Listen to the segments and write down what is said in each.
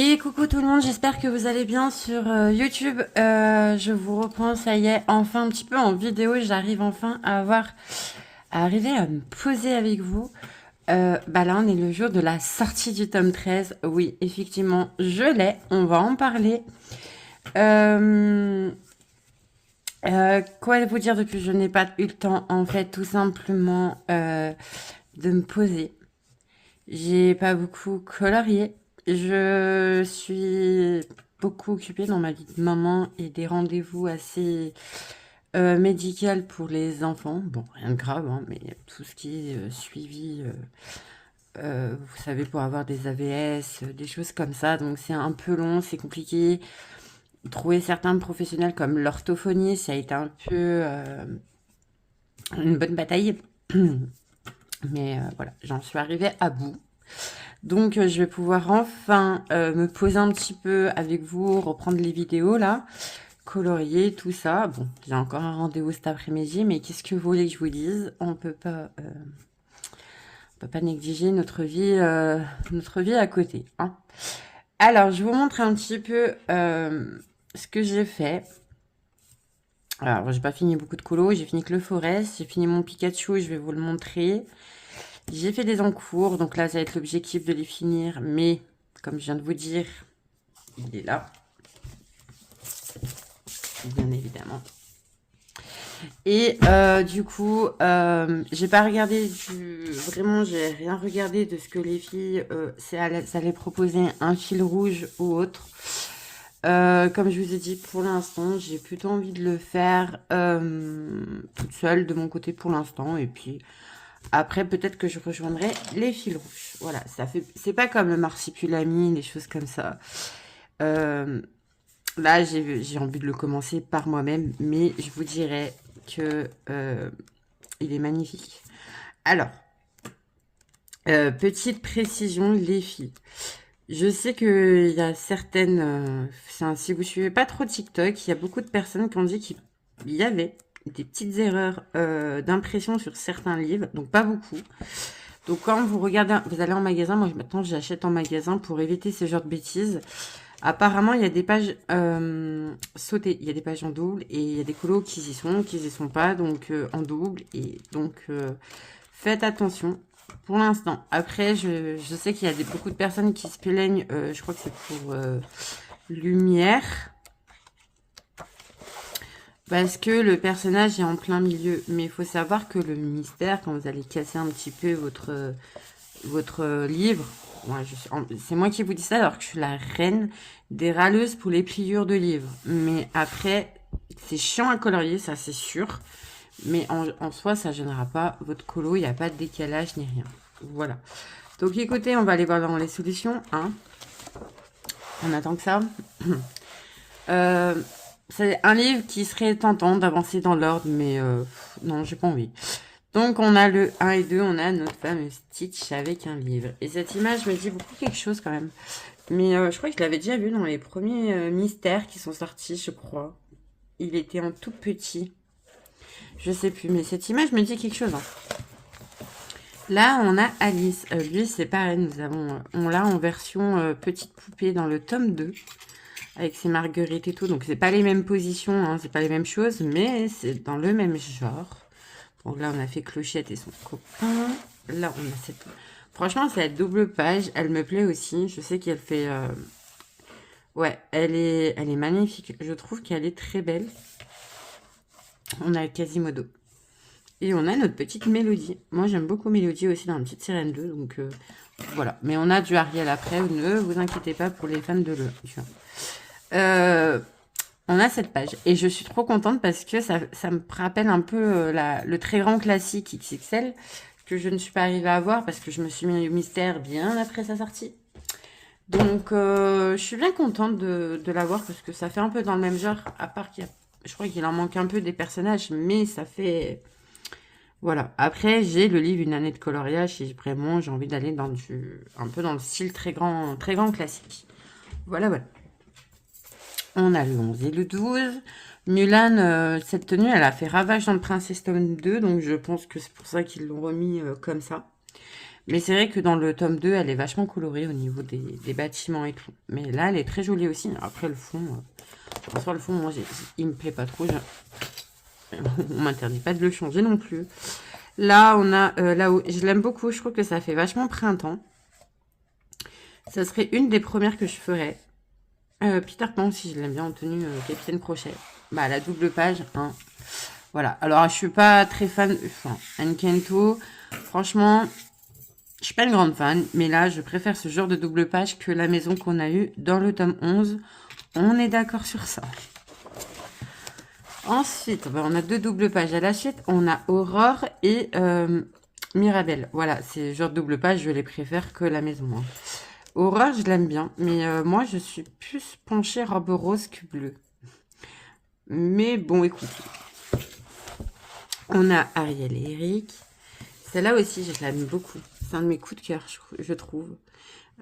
Et coucou tout le monde, j'espère que vous allez bien sur YouTube. Je vous reprends, ça y est, enfin un petit peu en vidéo. J'arrive enfin à arriver à me poser avec vous. Bah là, on est le jour de la sortie du tome 13. Oui, effectivement, je l'ai. On va en parler. Euh, quoi vous dire de plus? Je n'ai pas eu le temps, en fait, tout simplement de me poser. J'ai pas beaucoup colorié. Je suis beaucoup occupée dans ma vie de maman et des rendez-vous assez médicaux pour les enfants. Bon, rien de grave, hein, mais tout ce qui est suivi, vous savez, pour avoir des AVS, des choses comme ça. Donc c'est un peu long, c'est compliqué. Trouver certains professionnels comme l'orthophonie, ça a été un peu une bonne bataille. Mais voilà, j'en suis arrivée à bout. Donc je vais pouvoir enfin me poser un petit peu avec vous, reprendre les vidéos là, colorier, tout ça. Bon, j'ai encore un rendez-vous cet après-midi, mais qu'est-ce que vous voulez que je vous dise? On peut pas négliger notre vie à côté, hein. Alors, je vous montre un petit peu ce que j'ai fait. Alors, j'ai pas fini beaucoup de colos, j'ai fini que le Forest, j'ai fini mon Pikachu, je vais vous le montrer. J'ai fait des encours, donc là, ça va être l'objectif de les finir. Mais, comme je viens de vous dire, il est là. Bien évidemment. Et du coup, j'ai pas regardé Vraiment, j'ai rien regardé de ce que les filles... ça allait proposer un fil rouge ou autre. Comme je vous ai dit, pour l'instant, j'ai plutôt envie de le faire toute seule de mon côté pour l'instant. Et puis... Après, peut-être que je rejoindrai les fils rouges. Voilà, c'est pas comme le marsipulami, des choses comme ça. Là, j'ai envie de le commencer par moi-même, mais je vous dirais que il est magnifique. Alors, petite précision, les filles. Je sais qu'il y a certaines... si vous suivez pas trop TikTok, il y a beaucoup de personnes qui ont dit qu'il y avait des petites erreurs d'impression sur certains livres, donc pas beaucoup. Donc quand vous regardez, vous allez en magasin, moi maintenant j'achète en magasin pour éviter ce genre de bêtises. Apparemment il y a des pages sautées, il y a des pages en double et il y a des colos qui y sont pas, donc en double. Et donc faites attention pour l'instant. Après je sais qu'il y a beaucoup de personnes qui se plaignent, je crois que c'est pour Lumière. Parce que le personnage est en plein milieu. Mais il faut savoir que le mystère, quand vous allez casser un petit peu votre livre, c'est moi qui vous dis ça alors que je suis la reine des râleuses pour les pliures de livres. Mais après, c'est chiant à colorier, ça c'est sûr. Mais en soi, ça ne gênera pas votre colo, il n'y a pas de décalage ni rien. Voilà. Donc écoutez, on va aller voir dans les solutions. Hein. On attend que ça. C'est un livre qui serait tentant d'avancer dans l'ordre, mais non, j'ai pas envie. Donc, on a le 1 et 2, on a notre fameux Stitch avec un livre. Et cette image me dit beaucoup quelque chose quand même. Mais je crois que je l'avais déjà vu dans les premiers mystères qui sont sortis, je crois. Il était en tout petit. Je sais plus, mais cette image me dit quelque chose. Hein. Là, on a Alice. Lui, c'est pareil, on l'a en version petite poupée dans le tome 2. Avec ses marguerites et tout. Donc, c'est pas les mêmes positions, hein, c'est pas les mêmes choses, mais c'est dans le même genre. Donc là, on a fait Clochette et son copain. Là, on a cette... Franchement, c'est la double page. Elle me plaît aussi. Je sais qu'elle fait... Ouais, elle est magnifique. Je trouve qu'elle est très belle. On a Quasimodo. Et on a notre petite Mélodie. Moi, j'aime beaucoup Mélodie aussi dans la petite Sirène 2. Donc, voilà. Mais on a du Ariel après. Ne vous inquiétez pas pour les fans de le. On a cette page et je suis trop contente parce que ça me rappelle un peu le très grand classique XXL que je ne suis pas arrivée à voir parce que je me suis mis au mystère bien après sa sortie. Donc je suis bien contente de l'avoir parce que ça fait un peu dans le même genre, à part je crois qu'il en manque un peu des personnages, mais ça fait... Voilà. Après, j'ai le livre Une année de coloriage et vraiment j'ai envie d'aller un peu dans le style très grand classique. Voilà, voilà. On a le 11 et le 12. Mulan, cette tenue, elle a fait ravage dans le Princess Tome 2, donc je pense que c'est pour ça qu'ils l'ont remis comme ça. Mais c'est vrai que dans le tome 2, elle est vachement colorée au niveau des bâtiments et tout. Mais là, elle est très jolie aussi. Après, le fond, sur le fond, moi, il me plaît pas trop. On m'interdit pas de le changer non plus. Là, on a là-haut. Je l'aime beaucoup. Je trouve que ça fait vachement printemps. Ça serait une des premières que je ferais. Peter Pan aussi, je l'aime bien en tenue capitaine crochet. Bah, la double page, hein. Voilà. Alors, je suis pas très fan. Enfin, Enkento, franchement, je suis pas une grande fan. Mais là, je préfère ce genre de double page que la maison qu'on a eue dans le tome 11. On est d'accord sur ça. Ensuite, bah, on a 2 doubles pages à la suite. On a Aurore et Mirabelle. Voilà, ces genres de double pages, je les préfère que la maison, hein. Aurore, je l'aime bien. Mais moi, je suis plus penchée robe rose que bleue. Mais bon, écoutez. On a Ariel et Eric. Celle-là aussi, je l'aime beaucoup. C'est un de mes coups de cœur, je trouve.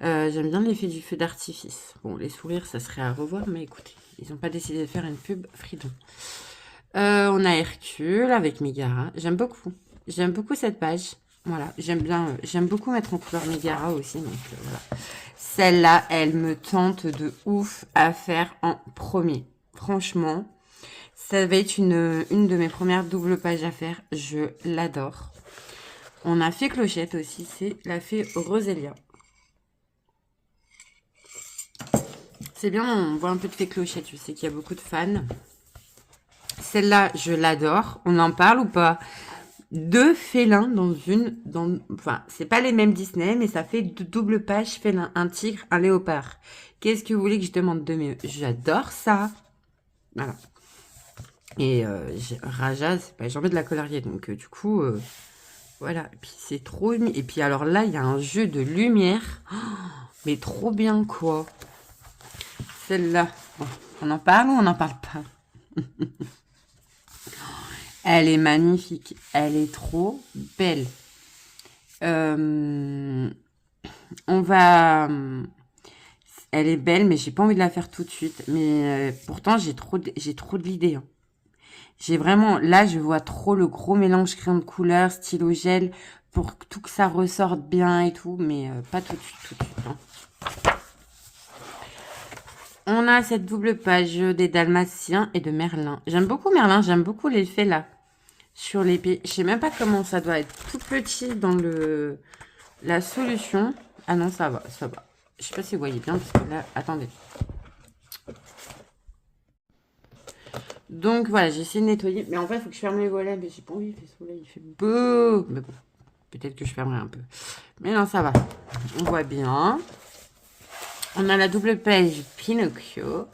J'aime bien l'effet du feu d'artifice. Bon, les sourires, ça serait à revoir, mais écoutez, ils n'ont pas décidé de faire une pub Fridon. On a Hercule avec Megara. J'aime beaucoup. J'aime beaucoup cette page. Voilà, j'aime bien. J'aime beaucoup mettre en couleur Megara aussi. Donc voilà. Celle-là, elle me tente de ouf à faire en premier. Franchement, ça va être une de mes premières doubles pages à faire. Je l'adore. On a Fée Clochette aussi. C'est la fée Rosélia. C'est bien, on voit un peu de Fée Clochette. Je sais qu'il y a beaucoup de fans. Celle-là, je l'adore. On en parle ou pas? 2 félins dans une... Enfin, c'est pas les mêmes Disney, mais ça fait 2 doubles pages félins. Un tigre, un léopard. Qu'est-ce que vous voulez que je demande de mieux? J'adore ça. Voilà. Et Raja, c'est pas jamais de la colorier. Donc, du coup, voilà. Et puis, c'est trop... Et puis, alors là, il y a un jeu de lumière. Oh, mais trop bien, quoi. Celle-là. Bon, on en parle ou on n'en parle pas? Elle est magnifique. Elle est trop belle. On va... Elle est belle, mais j'ai pas envie de la faire tout de suite. Mais pourtant, j'ai trop d'idées, hein. J'ai vraiment... Là, je vois trop le gros mélange crayon de couleur, stylo gel, pour tout que ça ressorte bien et tout. Mais pas tout de suite, hein. On a cette double page des Dalmatiens et de Merlin. J'aime beaucoup Merlin, j'aime beaucoup l'effet là. Sur l'épée. Je sais même pas comment ça doit être tout petit dans la solution. Ah non, ça va, ça va. Je sais pas si vous voyez bien, parce que là, attendez. Donc voilà, j'ai essayé de nettoyer. Mais en fait, il faut que je ferme les volets. Mais j'ai pas envie, il fait soleil, il fait beau. Mais bon, peut-être que je fermerai un peu. Mais non, ça va. On voit bien. On a la double page Pinocchio.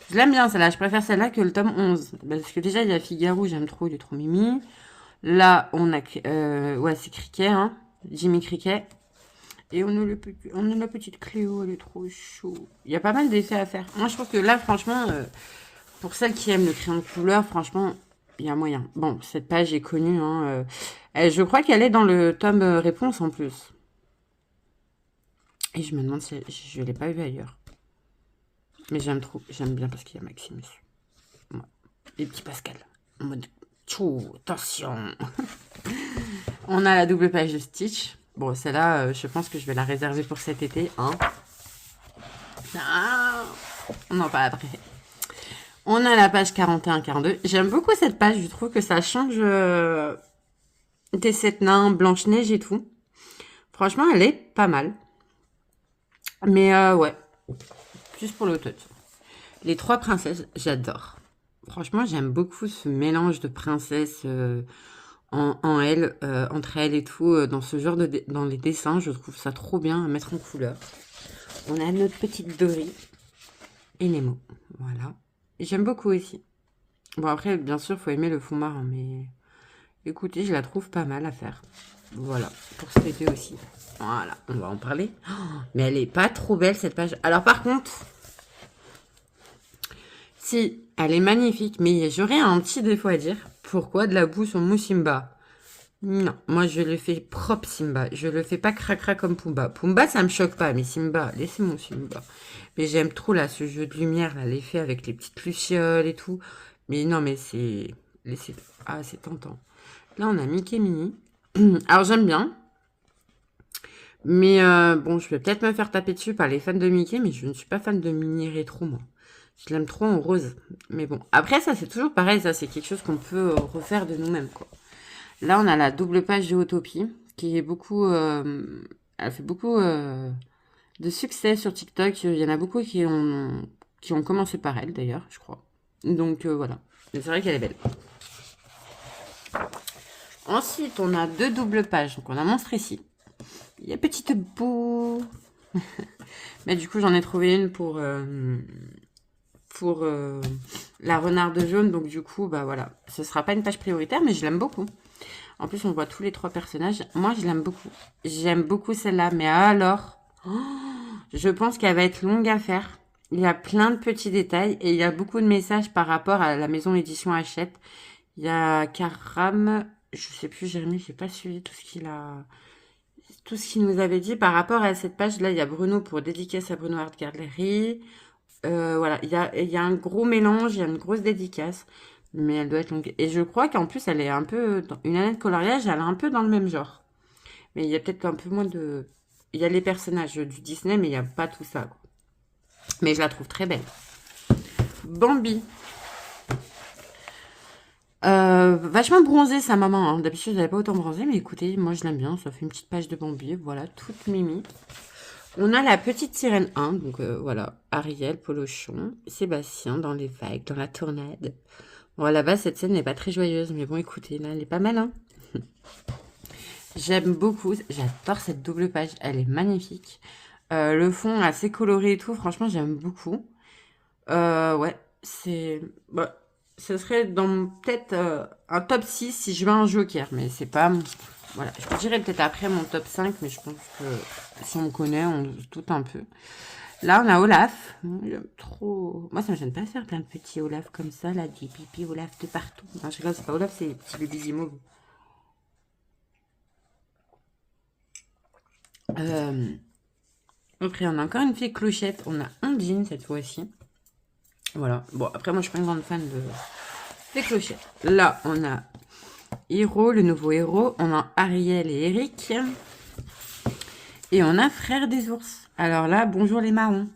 Je l'aime bien celle-là. Je préfère celle-là que le tome 11. Parce que déjà, il y a Figaro, j'aime trop, il est trop mimi. Là, on a... ouais, c'est Cricket, hein. Jimmy Cricket. Et on a la petite Cléo, elle est trop chou. Il y a pas mal d'effets à faire. Moi, je trouve que là, franchement, pour celles qui aiment le crayon de couleur, franchement, il y a moyen. Bon, cette page est connue, hein. Je crois qu'elle est dans le tome réponse en plus. Et je me demande si je ne l'ai pas vu ailleurs. Mais j'aime trop. J'aime bien parce qu'il y a Maximus. Ouais. Et petit Pascal. En mode... Tchou, attention. On a la double page de Stitch. Bon, celle-là, je pense que je vais la réserver pour cet été, hein. Ah, on en parle après. On a la page 41-42. J'aime beaucoup cette page. Je trouve que ça change des 7 nains, Blanche-Neige et tout. Franchement, elle est pas mal. Mais ouais. Juste pour le tout. Les 3 princesses, j'adore. Franchement, j'aime beaucoup ce mélange de princesses entre elles et tout, dans ce genre dans les dessins. Je trouve ça trop bien à mettre en couleur. On a notre petite Dory et Nemo. Voilà. J'aime beaucoup aussi. Bon, après, bien sûr, il faut aimer le fond marin, mais écoutez, je la trouve pas mal à faire. Voilà, pour cet été aussi. Voilà, on va en parler. Oh, mais elle est pas trop belle, cette page. Alors, par contre... Si, elle est magnifique, mais j'aurais un petit défaut à dire. Pourquoi de la boue sur mon Simba? Non, moi je le fais propre Simba. Je le fais pas cracra comme Pumba. Pumba, ça me choque pas, mais Simba, laissez mon Simba. Mais j'aime trop là ce jeu de lumière, là, l'effet avec les petites lucioles et tout. Mais non, mais c'est... Ah, c'est tentant. Là, on a Mickey Minnie. Alors, j'aime bien. Mais bon, je vais peut-être me faire taper dessus par les fans de Mickey, mais je ne suis pas fan de Mini Rétro, moi. Je l'aime trop en rose. Mais bon, après ça, c'est toujours pareil, ça, c'est quelque chose qu'on peut refaire de nous-mêmes, quoi. Là, on a la double page de Utopie, qui est beaucoup... elle fait beaucoup de succès sur TikTok. Il y en a beaucoup qui ont commencé par elle, d'ailleurs, je crois. Donc, voilà. Mais c'est vrai qu'elle est belle. Ensuite, on a deux doubles pages. Donc, on a Monstre ici. Il y a Petite Boue. Mais du coup, j'en ai trouvé une pour la renarde jaune. Donc, du coup, bah voilà. Ce sera pas une page prioritaire, mais je l'aime beaucoup. En plus, on voit tous les trois personnages. Moi, je l'aime beaucoup. J'aime beaucoup celle-là. Mais alors, je pense qu'elle va être longue à faire. Il y a plein de petits détails et il y a beaucoup de messages par rapport à la maison édition Hachette. Il y a Karam, je sais plus, Jérémy, j'ai pas suivi tout ce qu'il nous avait dit par rapport à cette page. Là, il y a Bruno pour dédicace à Bruno Art Gallery. Voilà, il y a un gros mélange, il y a une grosse dédicace, mais elle doit être longue. Et je crois qu'en plus, elle est un peu, une année de coloriage, elle est un peu dans le même genre. Mais il y a peut-être un peu moins de... Il y a les personnages du Disney, mais il n'y a pas tout ça, quoi. Mais je la trouve très belle. Bambi. Vachement bronzée sa maman, hein. D'habitude, elle n'avait pas autant bronzé, mais écoutez, moi je l'aime bien. Ça fait une petite page de Bambi, voilà, toute mimi. On a la petite sirène 1, donc voilà, Ariel, Polochon, Sébastien dans les vagues, dans la tornade. Bon, là-bas, cette scène n'est pas très joyeuse, mais bon, écoutez, là, elle est pas mal, hein. J'aime beaucoup, j'adore cette double page, elle est magnifique. Le fond assez coloré et tout, franchement, j'aime beaucoup. Ouais, c'est... Bah, ce serait dans peut-être un top 6 si je mets un joker, mais c'est pas... Voilà, je dirais peut-être après mon top 5, mais je pense que si on me connaît, on se doute un peu. Là, on a Olaf. J'aime trop... Moi, ça me gêne pas de faire plein de petits Olaf comme ça, là, des pipi Olaf de partout. Non, je rigole, c'est pas Olaf, c'est les petits bébés Zimo. Après, on a encore une fille clochette. On a Ondine cette fois-ci. Voilà. Bon, après, moi, je suis pas une grande fan des clochettes. Là, on a Héros, le nouveau héros. On a Ariel et Eric. Et on a Frère des ours. Alors là, bonjour les marrons.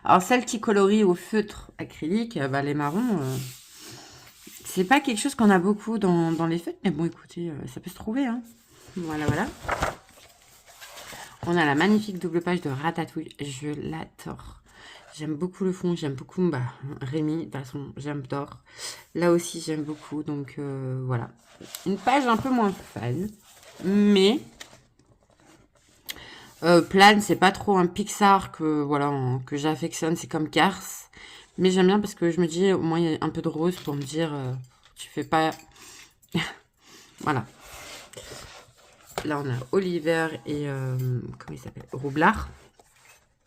Alors, celle qui colorie au feutre acrylique, bah, les marrons, c'est pas quelque chose qu'on a beaucoup dans les feutres. Mais bon, écoutez, ça peut se trouver, hein. Voilà, voilà. On a la magnifique double page de Ratatouille. Je l'adore. J'aime beaucoup le fond. J'aime beaucoup Rémi. De toute façon, j'adore. Là aussi, j'aime beaucoup. Donc, voilà. Une page un peu moins fan. Mais... Plane, c'est pas trop un Pixar que j'affectionne. C'est comme Cars. Mais j'aime bien parce que je me dis, au moins, il y a un peu de rose pour me dire, tu fais pas... Voilà. Là, on a Oliver et... comment il s'appelle? Roublard.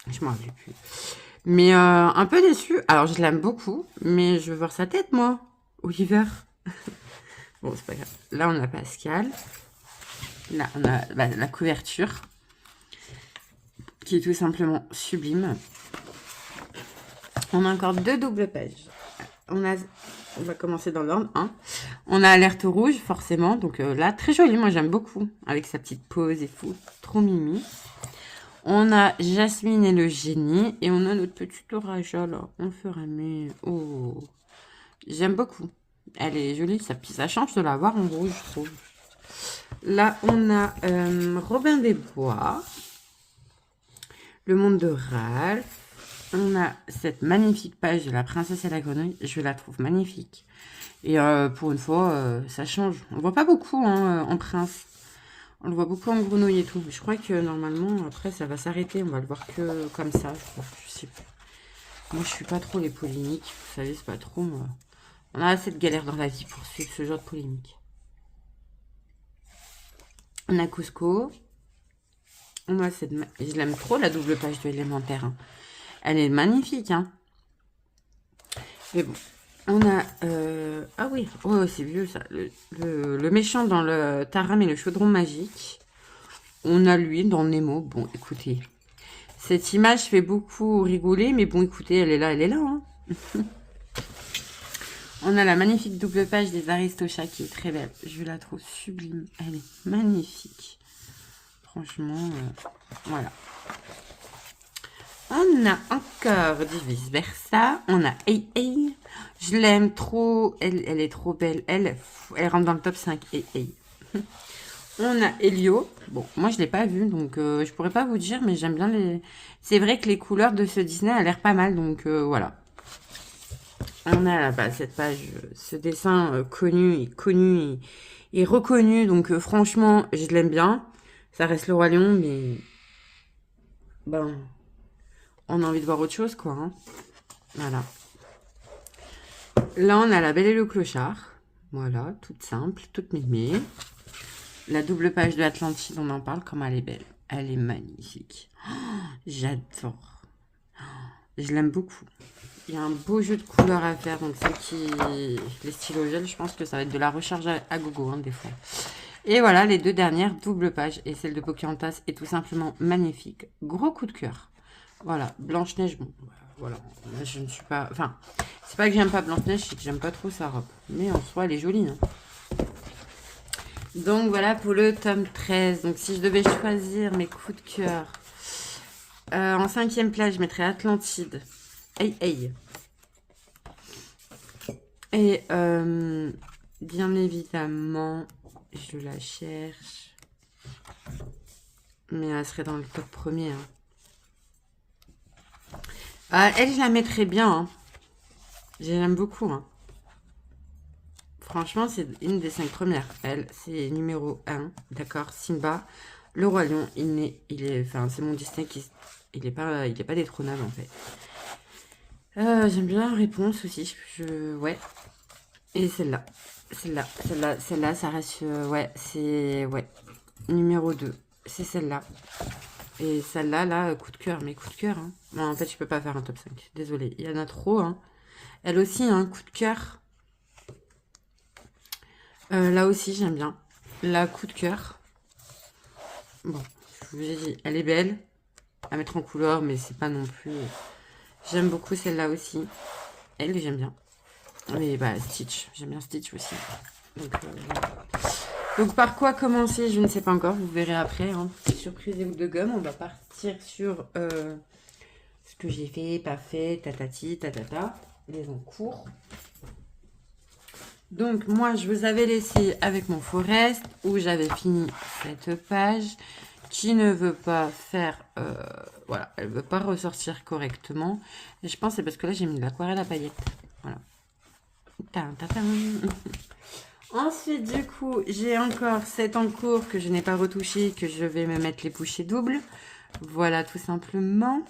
Je m'en rappelle plus. Mais un peu déçu. Alors, je l'aime beaucoup, mais je veux voir sa tête, moi. Oliver. Bon, c'est pas grave. Là, on a Pascal. Là, on a la couverture, qui est tout simplement sublime. On a encore deux doubles pages. On va commencer dans l'ordre. Hein. On a Alerte rouge, forcément. Donc là, très joli. Moi, j'aime beaucoup. Avec sa petite pose et tout. Trop mimi. On a Jasmine et le génie. Et on a notre petite orage là. On fera mais... Oh. J'aime beaucoup. Elle est jolie. Ça change de la voir en rouge, je trouve. Là, on a Robin des Bois. Le monde de Ralph. On a cette magnifique page de la princesse et la grenouille. Je la trouve magnifique. Et pour une fois, ça change. On ne voit pas beaucoup hein, en prince. On le voit beaucoup en grenouille et tout. Je crois que normalement, après, ça va s'arrêter. On va le voir que comme ça, je crois. Je sais pas. Moi, je suis pas trop les polémiques. Vous savez, c'est pas trop, moi. On a assez de galères dans la vie pour suivre ce genre de polémique. On a Cusco. On a cette... Je l'aime trop, la double page de l'élémentaire. Hein. Elle est magnifique, hein. Mais bon. On a... Ah oui, oh, c'est vieux, ça. Le méchant dans le Taram et le chaudron magique. On a lui dans Nemo. Bon, écoutez. Cette image fait beaucoup rigoler, mais bon, écoutez, elle est là, hein. On a la magnifique double page des Aristochats qui est très belle. Je la trouve sublime. Elle est magnifique. Franchement, voilà. On a encore du vice versa. On a Hey Hey. Je l'aime trop. Elle est trop belle. Elle rentre dans le top 5. Hey Hey. On a Elio. Bon, moi je l'ai pas vu, donc je pourrais pas vous dire, mais j'aime bien les. C'est vrai que les couleurs de ce Disney a l'air pas mal, donc voilà. On a bah, cette page, ce dessin connu et reconnu, donc franchement, je l'aime bien. Ça reste le Roi Lion, mais ben, on a envie de voir autre chose, quoi. Hein. Voilà. Là, on a La Belle et le Clochard. Voilà, toute simple, toute mimée. La double page de Atlantide, on en parle comme elle est belle. Elle est magnifique. Oh, j'adore. Je l'aime beaucoup. Il y a un beau jeu de couleurs à faire. Donc, celle qui... Les stylos gel, je pense que ça va être de la recharge à gogo, hein, des fois. Et voilà, les deux dernières double pages. Et celle de Pocahontas est tout simplement magnifique. Gros coup de cœur. Voilà, Blanche-Neige, bon, voilà. Là, je ne suis pas... Enfin, c'est pas que j'aime pas Blanche-Neige, c'est que j'aime pas trop sa robe. Mais en soi, elle est jolie, hein. Donc voilà pour le tome 13. Donc si je devais choisir mes coups de cœur, en 5e place, je mettrais Atlantide. Hey, hey. Et bien évidemment, je la cherche. Mais elle serait dans le top premier. Hein. Elle, je la mettrais bien. Hein. Je l'aime beaucoup. Hein. Franchement, c'est une des 5 premières. Elle, c'est numéro 1. D'accord, Simba. Le Roi Lion, enfin, c'est mon Disney qui... Il est pas détrônable, en fait. J'aime bien la réponse aussi. Ouais. Et celle-là. Celle-là, ça reste... ouais, c'est... Ouais. Numéro 2. C'est celle-là. Et celle-là, là, coup de cœur. Mais coup de cœur, hein. Non, en fait, je peux pas faire un top 5. Désolée. Il y en a trop, hein. Elle aussi, hein, coup de cœur. Là aussi, j'aime bien. La coup de cœur. Bon, je vous ai dit, elle est belle. À mettre en couleur, mais c'est pas non plus... J'aime beaucoup celle-là aussi. Elle, j'aime bien. Mais bah, Stitch. J'aime bien Stitch aussi. Donc, par quoi commencer? Je ne sais pas encore. Vous verrez après. Hein. Surprise et bout de gomme. On va partir sur ce que j'ai fait, pas fait, tatati, tatata. Les encours. Donc, moi, je vous avais laissé avec mon Forest où j'avais fini cette page qui ne veut pas faire... voilà, elle ne veut pas ressortir correctement. Et je pense que c'est parce que là, j'ai mis de l'aquarelle à paillettes. Voilà. Ensuite, du coup, j'ai encore cet encours que je n'ai pas retouché, que je vais me mettre les bouchées doubles. Voilà, tout simplement.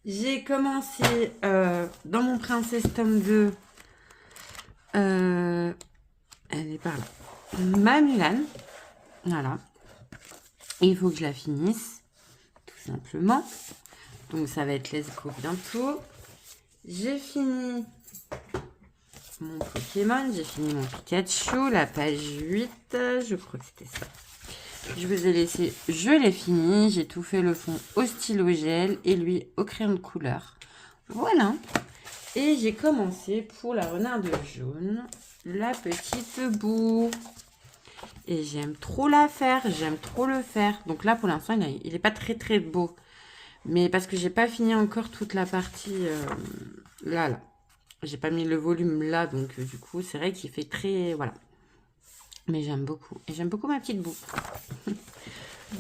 J'ai commencé dans mon Princesse tome 2... elle est par là. Ma Mulan. Voilà. Il faut que je la finisse. Tout simplement. Donc ça va être let's go bientôt. J'ai fini mon Pokémon. J'ai fini mon Pikachu. La page 8. Je crois que c'était ça. Je vous ai laissé. Je l'ai fini. J'ai tout fait le fond au stylo gel. Et lui au crayon de couleur. Voilà. Et j'ai commencé pour la renarde jaune, la petite boue. Et j'aime trop la faire, j'aime trop le faire. Donc là, pour l'instant, il n'est pas très très beau. Mais parce que j'ai pas fini encore toute la partie là. J'ai pas mis le volume là, donc du coup, c'est vrai qu'il fait très... Voilà. Mais j'aime beaucoup. Et j'aime beaucoup ma petite boue.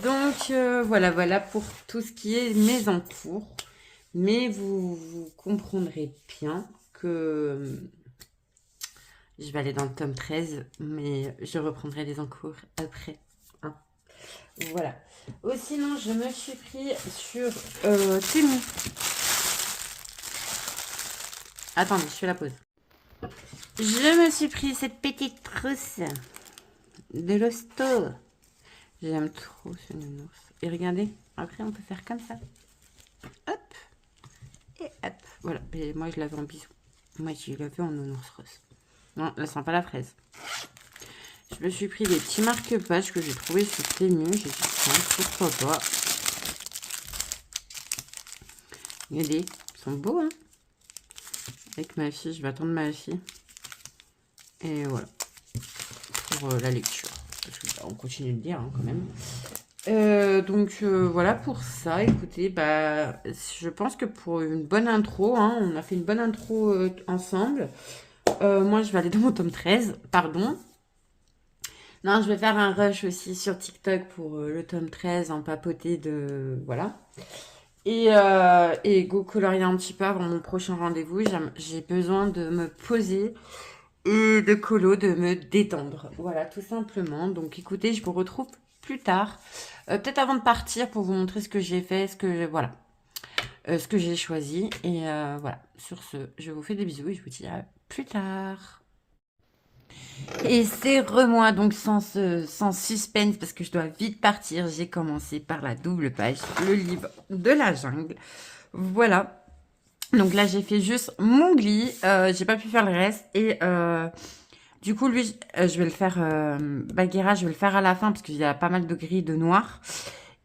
Donc voilà pour tout ce qui est mes encours. Mais vous comprendrez bien que je vais aller dans le tome 13, mais je reprendrai les encours après. Hein. Voilà. Oh, sinon, je me suis pris sur Temu. Attendez, je fais la pause. Je me suis pris cette petite trousse de l'hosto. J'aime trop ce nounours. Et regardez, après, on peut faire comme ça. Hop. Et hop, voilà. Et moi, je l'avais en bisou. Moi, je l'avais en nounours rose. Non, elle sent pas la fraise. Je me suis pris des petits marque-pages que j'ai trouvé sur Temu. J'ai dit, tiens, pourquoi pas. Regardez, ils sont beaux, hein. Avec ma fille, je vais attendre ma fille. Et voilà. Pour la lecture. Parce que, bah, on continue de lire hein, quand même. Donc voilà pour ça. Écoutez, bah, je pense que pour une bonne intro, hein, on a fait une bonne intro ensemble. Moi, je vais aller dans mon tome 13, pardon. Non, je vais faire un rush aussi sur TikTok pour le tome 13 en papoter de... Voilà. Et go colorier un petit peu avant mon prochain rendez-vous. J'ai besoin de me poser et de colo, de me détendre. Voilà, tout simplement. Donc écoutez, je vous retrouve plus tard. Peut-être avant de partir pour vous montrer ce que j'ai fait, voilà, ce que j'ai choisi. Et voilà, sur ce, je vous fais des bisous et je vous dis à plus tard. Et c'est remoi, donc sans suspense, parce que je dois vite partir. J'ai commencé par la double page, le livre de la jungle. Voilà. Donc là, j'ai fait juste mon glis. J'ai pas pu faire le reste. Et du coup, lui, je vais le faire... Bagheera, je vais le faire à la fin, parce qu'il y a pas mal de gris, de noir.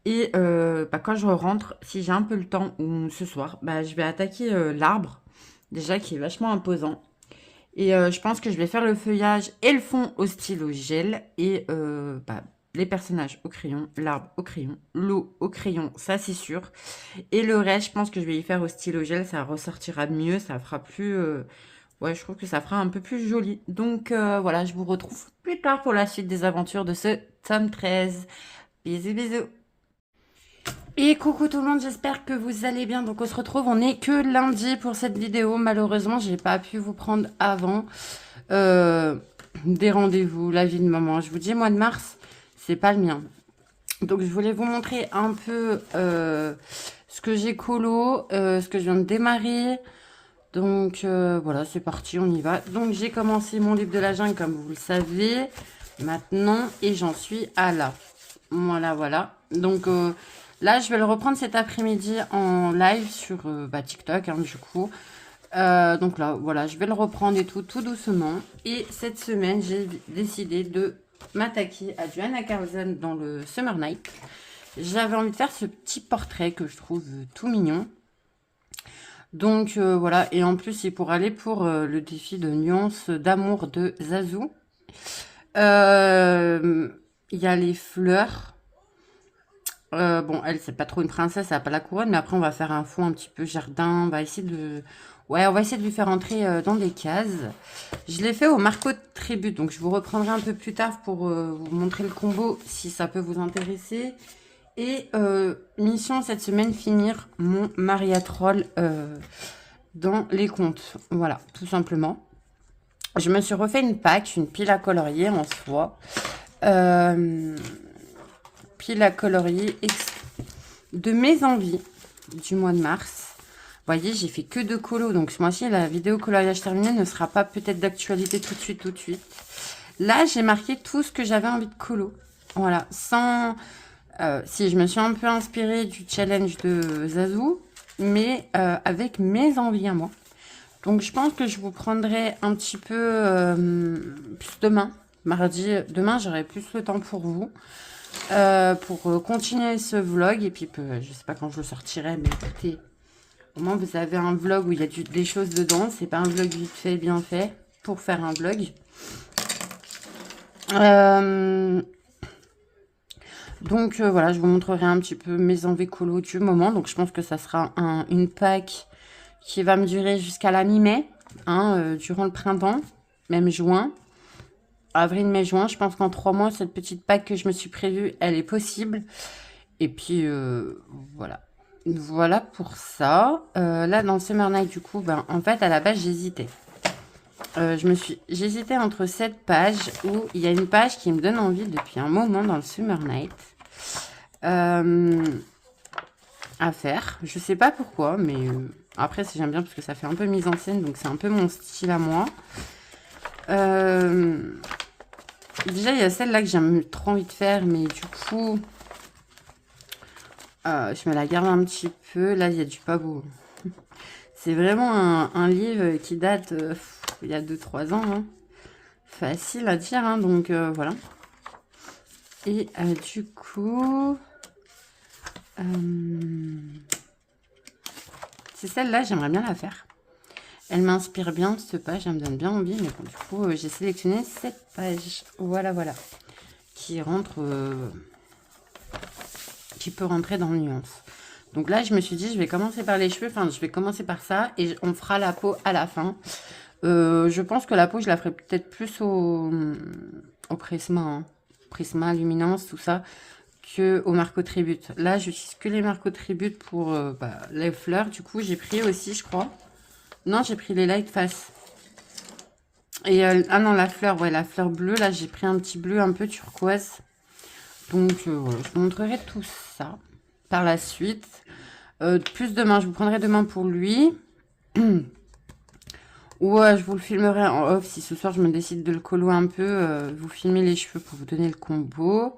Et bah, quand je rentre, si j'ai un peu le temps, ou ce soir, bah, je vais attaquer l'arbre. Déjà, qui est vachement imposant. Et je pense que je vais faire le feuillage et le fond au stylo gel. Et bah, les personnages au crayon, l'arbre au crayon, l'eau au crayon, ça c'est sûr. Et le reste, je pense que je vais y faire au stylo gel. Ça ressortira mieux, ça fera plus... ouais, je trouve que ça fera un peu plus joli. Donc voilà, je vous retrouve plus tard pour la suite des aventures de ce tome 13. Bisous, bisous. Et coucou tout le monde, j'espère que vous allez bien. Donc on se retrouve, on n'est que lundi pour cette vidéo. Malheureusement, j'ai pas pu vous prendre avant des rendez-vous, la vie de maman. Je vous dis, mois de mars, c'est pas le mien. Donc je voulais vous montrer un peu ce que j'ai colo, ce que je viens de démarrer. Donc voilà, c'est parti, on y va. Donc j'ai commencé mon livre de la jungle, comme vous le savez, maintenant, et j'en suis à là. Voilà, voilà. Donc là, je vais le reprendre cet après-midi en live sur TikTok, hein, du coup. Donc là, voilà, je vais le reprendre et tout doucement. Et cette semaine, j'ai décidé de m'attaquer à Johanna Carlson dans le Summer Night. J'avais envie de faire ce petit portrait que je trouve tout mignon. Donc voilà, et en plus, c'est pour aller pour le défi de nuances d'amour de Zazu. Il y a les fleurs. Bon, elle, c'est pas trop une princesse, elle a pas la couronne, mais après, on va faire un fond un petit peu jardin. On va essayer de... Ouais, on va essayer de lui faire entrer dans des cases. Je l'ai fait au Marco Tribute, donc je vous reprendrai un peu plus tard pour vous montrer le combo, si ça peut vous intéresser. Et mission cette semaine, finir mon Maria Troll dans les contes. Voilà, tout simplement. Je me suis refait une pack, une pile à colorier en soie. Pile à colorier de mes envies du mois de mars. Vous voyez, j'ai fait que de colo. Donc ce mois-ci, la vidéo coloriage terminée ne sera pas peut-être d'actualité tout de suite. Là, j'ai marqué tout ce que j'avais envie de colo. Voilà, sans... si je me suis un peu inspirée du challenge de Zazu, mais avec mes envies à moi. Donc je pense que je vous prendrai un petit peu plus demain, mardi. Demain, j'aurai plus le temps pour vous, pour continuer ce vlog. Et puis, je sais pas quand je le sortirai, mais écoutez, au moins vous avez un vlog où il y a des choses dedans. C'est pas un vlog vite fait, bien fait, pour faire un vlog. Donc voilà, je vous montrerai un petit peu mes envies colo du moment. Donc je pense que ça sera une pack qui va me durer jusqu'à la mi-mai, hein, durant le printemps, même juin. Avril, mai, juin. Je pense qu'en 3 mois, cette petite pack que je me suis prévue, elle est possible. Et puis voilà. Voilà pour ça. Là, dans le Summer Night, du coup, ben, en fait, à la base, j'hésitais. J'hésitais entre cette page où il y a une page qui me donne envie depuis un moment dans le Summer Night à faire. Je sais pas pourquoi, mais après j'aime bien parce que ça fait un peu mise en scène, donc c'est un peu mon style à moi. Déjà il y a celle-là que j'ai trop envie de faire, mais du coup je me la garde un petit peu. Là il y a du pas beau. C'est vraiment un livre qui date il y a 2-3 ans. Hein. Facile à dire, hein, donc voilà. Et du coup, c'est celle-là, j'aimerais bien la faire. Elle m'inspire bien, cette page, elle me donne bien envie. Mais bon, du coup, j'ai sélectionné cette page. Voilà, voilà. qui rentre, qui peut rentrer dans le nuance. Donc là, je me suis dit, je vais commencer par les cheveux. Enfin, je vais commencer par ça et on fera la peau à la fin. Je pense que la peau, je la ferai peut-être plus au Prisma. Hein. Prisma, Luminance, tout ça, que au Marco Tribute. Là, j'utilise que les Marco Tribute pour les fleurs. Du coup, j'ai pris aussi, je crois. Non, j'ai pris les Light Face. Et ah non, la fleur, ouais, la fleur bleue. Là, j'ai pris un petit bleu un peu turquoise. Donc, voilà, je vous montrerai tout ça par la suite. Plus demain, je vous prendrai demain pour lui. Ou je vous le filmerai en off si ce soir je me décide de le colo un peu. Vous filmer les cheveux pour vous donner le combo.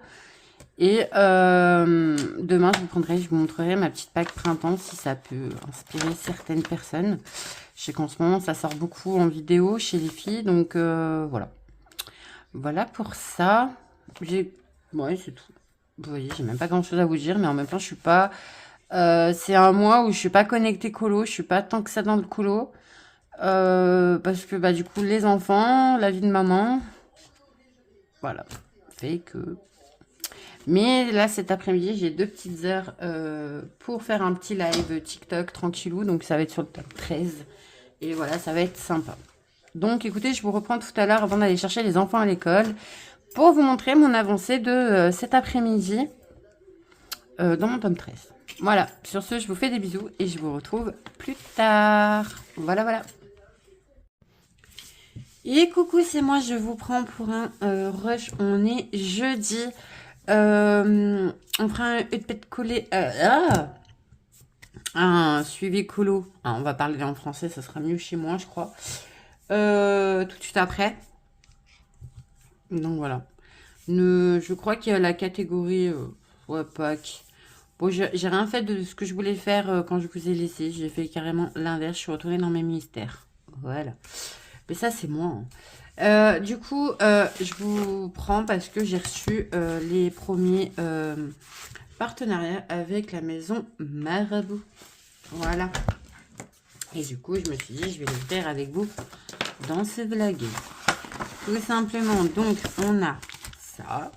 Et demain, je vous montrerai ma petite pack printemps si ça peut inspirer certaines personnes. Je sais qu'en ce moment, ça sort beaucoup en vidéo chez les filles. Donc, voilà. Voilà pour ça. Ouais, c'est tout. Vous voyez, j'ai même pas grand-chose à vous dire. Mais en même temps, je suis pas... c'est un mois où je suis pas connectée colo. Je suis pas tant que ça dans le colo. Parce que, du coup, les enfants, la vie de maman... Voilà. Fait que... Mais là, cet après-midi, j'ai 2 petites heures pour faire un petit live TikTok tranquillou. Donc, ça va être sur le top 13. Et voilà, ça va être sympa. Donc, écoutez, je vous reprends tout à l'heure avant d'aller chercher les enfants à l'école pour vous montrer mon avancée de cet après-midi dans mon tome 13. Voilà, sur ce, je vous fais des bisous et je vous retrouve plus tard. Voilà, voilà. Et coucou, c'est moi, je vous prends pour un rush. On est jeudi. On fera un pet collé. Un suivi colo. On va parler en français, ça sera mieux chez moi, je crois. Tout de suite après. Donc voilà. Je crois qu'il y a la catégorie ouais, Pâques. Bon, j'ai rien fait de ce que je voulais faire quand je vous ai laissé. J'ai fait carrément l'inverse. Je suis retournée dans mes mystères. Voilà. Mais ça, c'est moi. Hein. Du coup, je vous prends parce que j'ai reçu les premiers partenariats avec la maison Marabout. Voilà. Et du coup, je me suis dit, je vais le faire avec vous dans ce vlog. Tout simplement, donc, on a ça.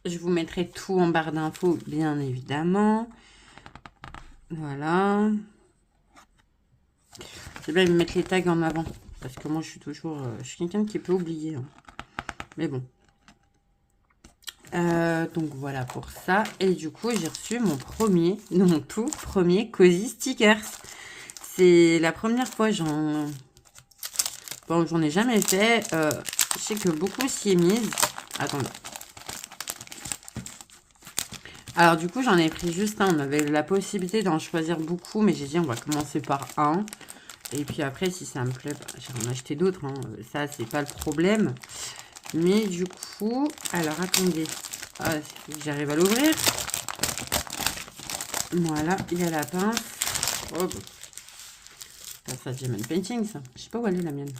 Je vous mettrai tout en barre d'infos, bien évidemment. Voilà. C'est bien de mettre les tags en avant. Parce que moi, je suis toujours... je suis quelqu'un qui peut oublier. Hein. Mais bon. Donc, voilà pour ça. Et du coup, j'ai reçu mon tout premier Cozy Stickers. C'est la première fois, j'en ai jamais fait. Je sais que beaucoup s'y est mise. Attendez. Alors, du coup, j'en ai pris juste un. On avait la possibilité d'en choisir beaucoup. Mais j'ai dit, on va commencer par un. Et puis après, si ça me plaît, j'en ai acheté d'autres. Hein. Ça, c'est pas le problème. Mais du coup, alors attendez. J'arrive à l'ouvrir. Voilà, il y a la pince. Oh, ça, c'est Diamond Painting, ça. Je sais pas où elle est, la mienne.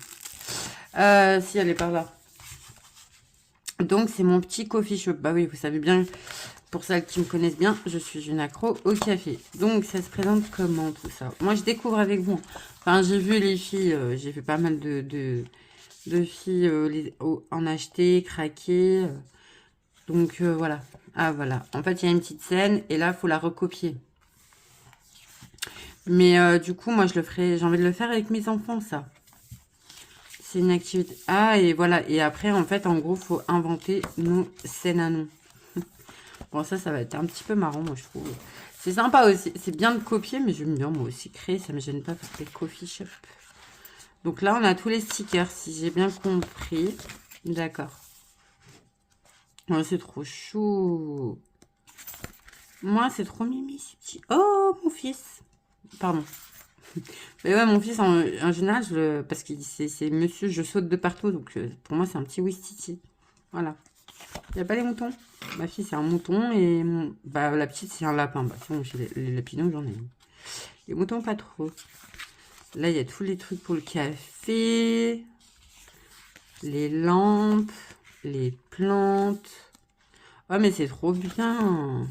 Si, elle est par là. Donc, c'est mon petit coffee shop. Bah oui, vous savez bien, pour celles qui me connaissent bien, je suis une accro au café. Donc, ça se présente comment, tout ça? Moi, je découvre avec vous. Enfin, j'ai vu les filles, j'ai vu pas mal de filles en acheter, craquer. Donc, voilà. Ah, voilà. En fait, il y a une petite scène et là, il faut la recopier. Mais du coup, moi, j'ai envie de le faire avec mes enfants, ça. C'est une activité. Ah, et voilà. Et après, en fait, en gros, il faut inventer nos scènes à nous. Bon, ça va être un petit peu marrant, moi, je trouve. C'est sympa aussi. C'est bien de copier, mais j'aime bien, moi aussi, créer. Ça me gêne pas parce que le coffee shop. Donc là, on a tous les stickers, si j'ai bien compris. D'accord. Oh, c'est trop chou. Moi, c'est trop mimi, ce petit. Oh, mon fils. Pardon. Mais ouais, mon fils, en général, parce que c'est monsieur, je saute de partout. Donc, pour moi, c'est un petit Wistiti. Voilà. Il n'y a pas les moutons. Ma fille, c'est un mouton. Et la petite, c'est un lapin. Sinon, les lapinons, j'en ai. Les moutons, pas trop. Là, il y a tous les trucs pour le café. Les lampes. Les plantes. Oh, mais c'est trop bien.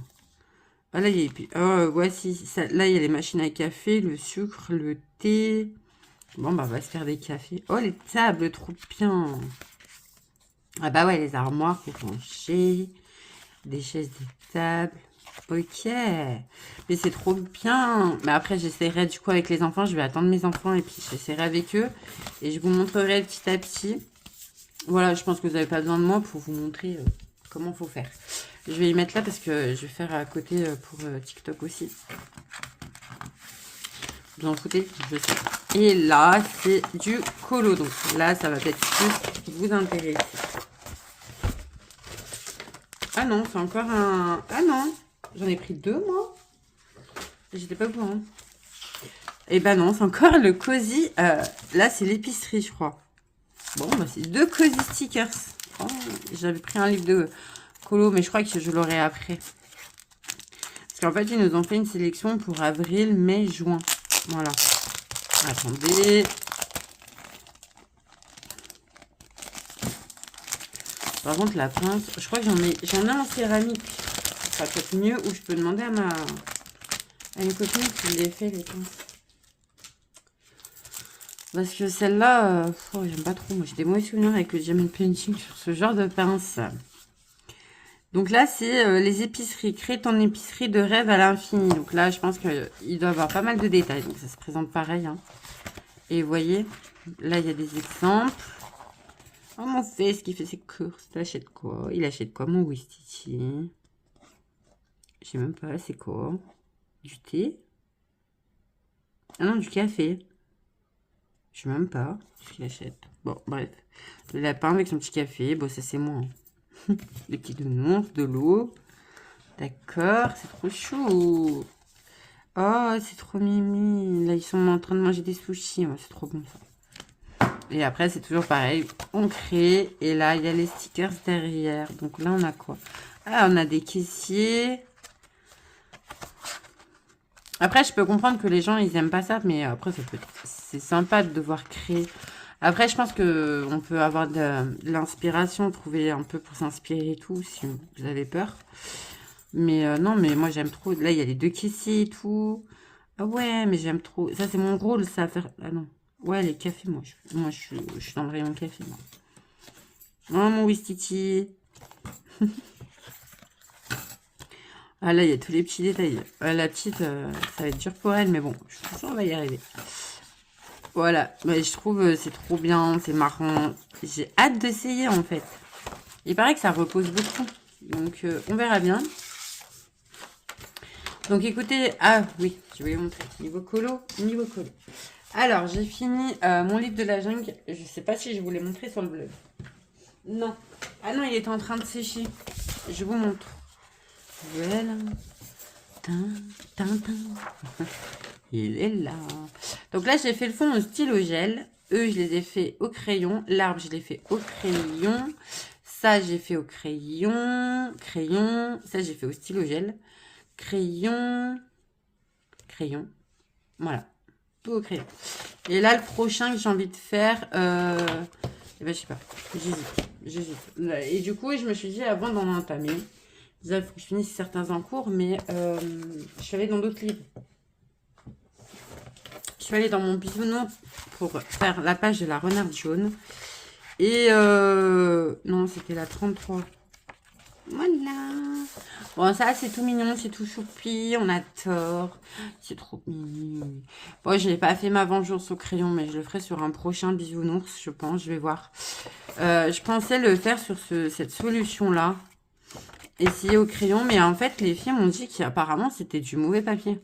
Ah, là, il y a... voici. Là, il y a les machines à café, le sucre, le thé. Bon, on va se faire des cafés. Oh, les tables, trop bien. Ah bah ouais, les armoires pour ranger, des chaises, des tables. Ok, mais c'est trop bien. Mais après, j'essaierai du coup avec les enfants. Je vais attendre mes enfants et puis j'essaierai avec eux. Et je vous montrerai petit à petit. Voilà, je pense que vous n'avez pas besoin de moi pour vous montrer comment faut faire. Je vais y mettre là parce que je vais faire à côté pour TikTok aussi. Vous en foutez, je sais. Et là, c'est du colo. Donc là, ça va peut-être plus vous intéresser. Ah non, c'est encore un... Ah non, j'en ai pris 2, moi. J'étais pas au courant. Et ben non, c'est encore le Cozy. Là, c'est l'épicerie, je crois. Bon, bah, c'est 2 Cozy stickers. Oh, j'avais pris un livre de colo, mais je crois que je l'aurai après. Parce qu'en fait, ils nous ont fait une sélection pour avril, mai, juin. Voilà. Attendez. Par contre, la pince, je crois que j'en ai en céramique. Ça peut être mieux, ou je peux demander à une copine qui les fait, les pinces. Parce que celle-là, j'aime pas trop. Moi, j'ai des mauvais souvenirs avec le diamond painting sur ce genre de pince. Donc là, c'est les épiceries. Crée ton épicerie de rêve à l'infini. Donc là, je pense qu'il doit y avoir pas mal de détails. Donc ça se présente pareil. Hein. Et vous voyez, là, il y a des exemples. Oh, mon fils qui fait ses courses. Il achète quoi? Il achète quoi, mon Wistiti? Je sais même pas, c'est quoi? Du thé? Ah non, du café. Je sais même pas ce qu'il achète. Bon, bref. Le lapin avec son petit café. Bon, ça, c'est moi. Hein. Les petits nounours, de l'eau. D'accord, c'est trop chou. Oh, c'est trop mimi. Là, ils sont en train de manger des sushis. Ouais, c'est trop bon, ça. Et après, c'est toujours pareil. On crée. Et là, il y a les stickers derrière. Donc là, on a quoi? Ah, on a des caissiers. Après, je peux comprendre que les gens, ils aiment pas ça. Mais après, c'est sympa de devoir créer. Après, je pense que on peut avoir de l'inspiration, trouver un peu pour s'inspirer et tout, si vous avez peur. Mais non, mais moi, j'aime trop. Là, il y a les 2 caissiers et tout. Ah ouais, mais j'aime trop. Ça, c'est mon rôle, ça, à faire... Ah non. Ouais, les cafés, je suis dans le rayon café, moi. Oh, mon Wistiti. Ah là, il y a tous les petits détails. La petite, ça va être dur pour elle, mais bon, je suis sûre qu'on va y arriver. Voilà, mais je trouve c'est trop bien, c'est marrant. J'ai hâte d'essayer, en fait. Il paraît que ça repose beaucoup. Donc, on verra bien. Donc, écoutez... Ah, oui, je vais vous montrer. Niveau colo. Alors, j'ai fini mon livre de la jungle. Je sais pas si je vous l'ai montré sur le blog. Non. Ah non, il est en train de sécher. Je vous montre. Voilà. Il est là. Donc là, j'ai fait le fond au stylo gel. Eux, je les ai fait au crayon. L'arbre, je l'ai fait au crayon. Ça, j'ai fait au crayon. Ça, j'ai fait au stylo gel. Crayon. Voilà. Tout au crayon. Et là, le prochain que j'ai envie de faire, eh ben, je sais pas. J'hésite. Et du coup, je me suis dit, avant d'en entamer, déjà, il faut que je finisse certains en cours, mais je suis allée dans d'autres livres. Je suis allée dans mon bisounours pour faire la page de la renarde jaune. Et non, c'était la 33. Voilà. Bon, ça, c'est tout mignon, c'est tout choupi, on adore. C'est trop mignon. Bon, je n'ai pas fait ma vengeance au crayon, mais je le ferai sur un prochain bisounours, je pense, je vais voir. Je pensais le faire sur cette solution-là. Essayer au crayon, mais en fait, les filles m'ont dit qu'apparemment, c'était du mauvais papier.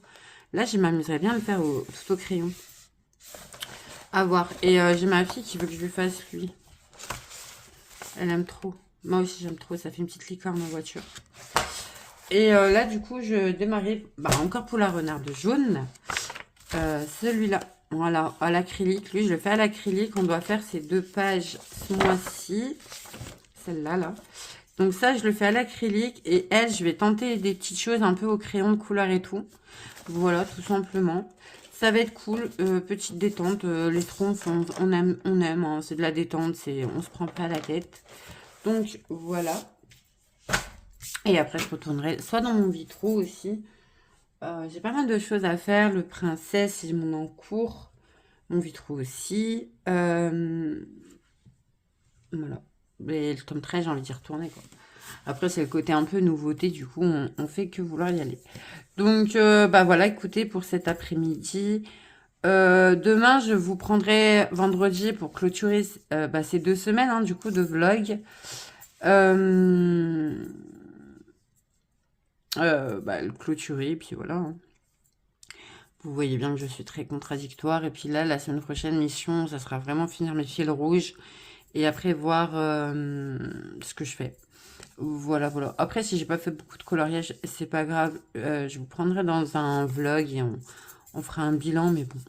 Là, je m'amuserais bien de le faire tout au crayon. À voir. Et j'ai ma fille qui veut que je lui fasse lui. Elle aime trop. Moi aussi, j'aime trop. Ça fait une petite licorne en voiture. Et là, du coup, je démarrais encore pour la renarde jaune. Celui-là, voilà, à l'acrylique. Lui, je le fais à l'acrylique. On doit faire ces 2 pages ce mois-ci. Celle-là, là. Donc ça, je le fais à l'acrylique. Et elle, je vais tenter des petites choses un peu au crayon de couleur et tout. Voilà, tout simplement. Ça va être cool. Petite détente. Les troncs, on aime. Hein, c'est de la détente. On se prend pas la tête. Donc, voilà. Et après, je retournerai soit dans mon vitro aussi. J'ai pas mal de choses à faire. Le princesse, j'ai mon en cours. Mon vitro aussi. Voilà. Mais le tome 13, j'ai envie d'y retourner, quoi. Après, c'est le côté un peu nouveauté, du coup, on fait que vouloir y aller. Donc, bah voilà, écoutez, pour cet après-midi. Demain, je vous prendrai vendredi pour clôturer bah, ces 2 semaines, hein, du coup, de vlog. Bah, le clôturer, puis voilà. Hein. Vous voyez bien que je suis très contradictoire. Et puis là, la semaine prochaine, mission, ça sera vraiment finir mes fils rouges. Et après, voir ce que je fais. Voilà, voilà. Après, si j'ai pas fait beaucoup de coloriage, c'est pas grave. Je vous prendrai dans un vlog et on fera un bilan, mais bon.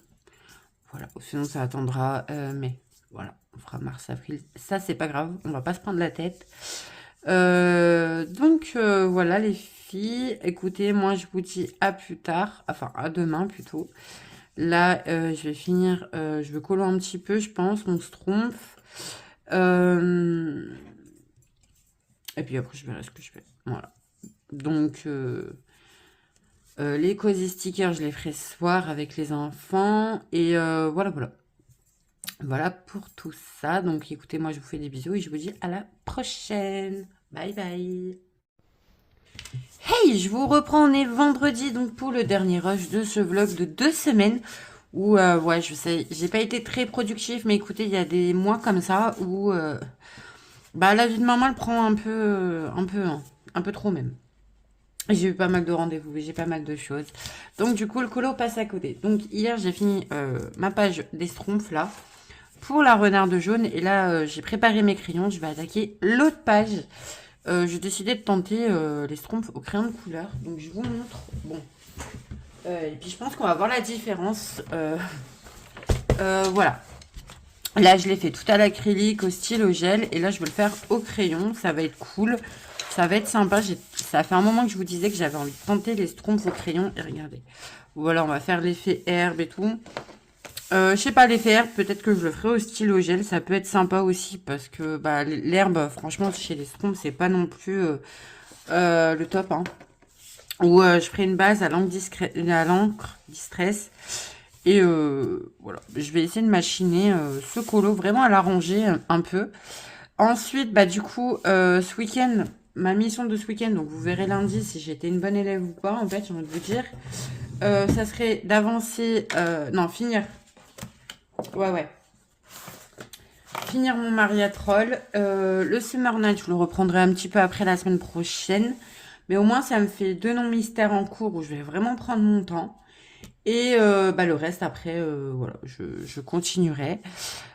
Voilà. Sinon, ça attendra mai. Voilà. On fera mars, avril. Ça, c'est pas grave. On va pas se prendre la tête. Donc, voilà, les filles. Écoutez, moi, je vous dis à plus tard. Enfin, à demain, plutôt. Là, je vais finir. Je vais coller un petit peu, je pense. On se trompe. Et puis après, je verrai ce que je fais. Voilà. Donc, les cozy stickers, je les ferai ce soir avec les enfants. Et voilà, voilà. Voilà pour tout ça. Donc, écoutez, moi, je vous fais des bisous et je vous dis à la prochaine. Bye, bye. Hey, je vous reprends. On est vendredi, donc pour le dernier rush de ce vlog de 2 semaines. Où, ouais, je sais, j'ai pas été très productif, mais écoutez, il y a des mois comme ça où... bah, la vie de maman, elle prend un peu trop même. J'ai eu pas mal de rendez-vous, j'ai pas mal de choses. Donc, du coup, le colo passe à côté. Donc, hier, j'ai fini ma page des Schtroumpfs, là, pour la renarde jaune. Et là, j'ai préparé mes crayons. Je vais attaquer l'autre page. J'ai décidé de tenter les Schtroumpfs au crayon de couleur. Donc, je vous montre. Bon. Et puis, je pense qu'on va voir la différence. Voilà. Là, je l'ai fait tout à l'acrylique, au stylo, au gel. Et là, je vais le faire au crayon. Ça va être cool. Ça va être sympa. Ça fait un moment que je vous disais que j'avais envie de tenter les Schtroumpfs au crayon. Et regardez. Voilà, on va faire l'effet herbe et tout. Je sais pas, l'effet herbe, peut-être que je le ferai au stylo gel. Ça peut être sympa aussi. Parce que bah, l'herbe, franchement, chez les Schtroumpfs, c'est pas non plus le top. Hein. Ou je ferai une base à l'encre distress. Et voilà, je vais essayer de machiner ce colo vraiment à l'arranger un peu. Ensuite, bah du coup, ce week-end, ma mission de ce week-end, donc vous verrez lundi si j'ai été une bonne élève ou pas, en fait, j'ai envie de vous dire. Ça serait d'avancer, non, finir. Ouais. Finir mon Maria Troll. Le Summer Night, je le reprendrai un petit peu après la semaine prochaine. Mais au moins, ça me fait 2 noms mystères en cours où je vais vraiment prendre mon temps. Et bah, le reste, après, voilà, je continuerai.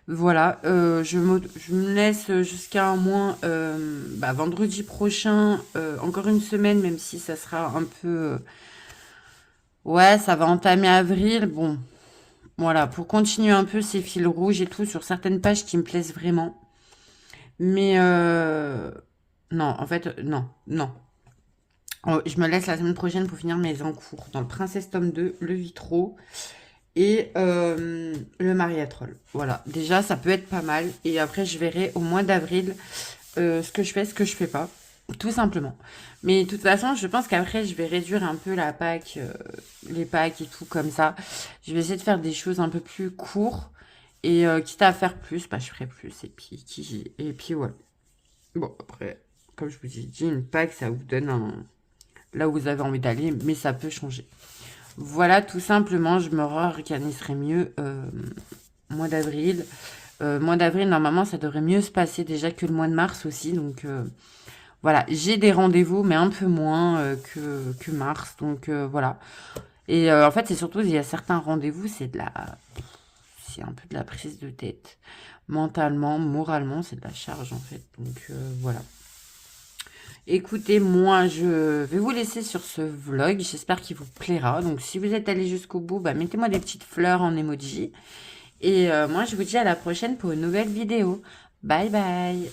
Voilà, je me laisse jusqu'à au moins bah, vendredi prochain, encore une semaine, même si ça sera un peu... ouais, ça va entamer avril. Bon, voilà, pour continuer un peu ces fils rouges et tout sur certaines pages qui me plaisent vraiment. Mais non, en fait, non. Je me laisse la semaine prochaine pour finir mes encours dans le Princesse tome 2, le Vitro et le Maria Troll. Voilà, déjà ça peut être pas mal. Et après je verrai au mois d'avril ce que je fais, ce que je fais pas. Tout simplement. Mais de toute façon, je pense qu'après je vais réduire un peu la pack, les packs et tout comme ça. Je vais essayer de faire des choses un peu plus courtes. Et quitte à faire plus, bah je ferai plus. Et puis ouais. Bon, après, comme je vous ai dit, une pack, ça vous donne là où vous avez envie d'aller, mais ça peut changer. Voilà, tout simplement, je me réorganiserai mieux mois d'avril. Mois d'avril, normalement, ça devrait mieux se passer déjà que le mois de mars aussi. Donc, voilà, j'ai des rendez-vous, mais un peu moins que mars. Donc, voilà. Et en fait, c'est surtout, il y a certains rendez-vous, c'est un peu de la prise de tête. Mentalement, moralement, c'est de la charge, en fait. Donc, voilà. Écoutez, moi, je vais vous laisser sur ce vlog. J'espère qu'il vous plaira. Donc, si vous êtes allé jusqu'au bout, bah, mettez-moi des petites fleurs en emoji. Et moi, je vous dis à la prochaine pour une nouvelle vidéo. Bye bye.